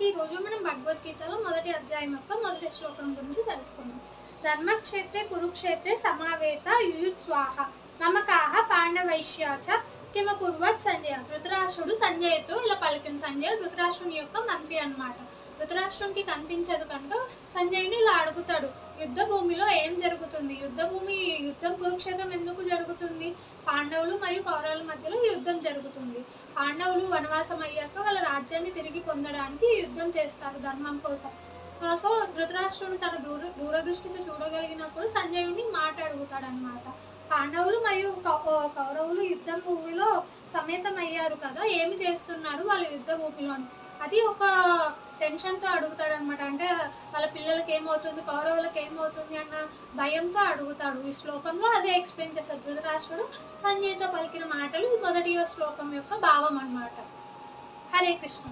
కాబట్టి ఈరోజు మనం భగవద్గీతలో మొదటి అధ్యాయం యొక్క మొదటి శ్లోకం గురించి తెలుసుకుందాం. ధర్మక్షేత్రే కురుక్షేత్రే సమావేత యుయుత్స్వాహ మమకాహ పాండవైశ్యాచ కిమకుర్వత్ సంజయ. ధృతరాష్ట్రుడు సంజయ్తో ఇలా పలికిన. సంజయ్ ధృతరాష్ట్రుని యొక్క మంత్రి అన్నమాట. ధృతరాష్ట్రునికి కనిపించదు కనుక సంజయ్ని ఇలా అడుగుతాడు, యుద్ధ భూమిలో ఏం జరుగుతుంది, యుద్ధం కురుక్షేత్రం ఎందుకు జరుగుతుంది, పాండవులు మరియు కౌరవుల మధ్యలో యుద్ధం జరుగుతుంది. పాండవులు వనవాసం అయ్యాక వాళ్ళ రాజ్యాన్ని తిరిగి పొందడానికి యుద్ధం చేస్తారు ధర్మం కోసం. సో ధృతరాష్ట్రుడు తన దూరదృష్టితో చూడగలిగినప్పుడు సంజయుని మాట అడుగుతాడు అనమాట. పాండవులు మరియు కౌరవులు యుద్ధం భూమిలో సమేతమయ్యారు కదా, ఏమి చేస్తున్నారు వాళ్ళు యుద్ధ భూమిలో అని. అది ఒక టెన్షన్తో అడుగుతాడు అనమాట. అంటే వాళ్ళ పిల్లలకి ఏమవుతుంది, కౌరవులకు ఏమవుతుంది అన్న భయంతో అడుగుతాడు. ఈ శ్లోకంలో అదే ఎక్స్ప్లెయిన్ చేస్తాడు. ధృతరాష్ట్రుడు సంజయ్తో పలికిన మాటలు మొదటి శ్లోకం యొక్క భావం అన్నమాట. హరే కృష్ణ.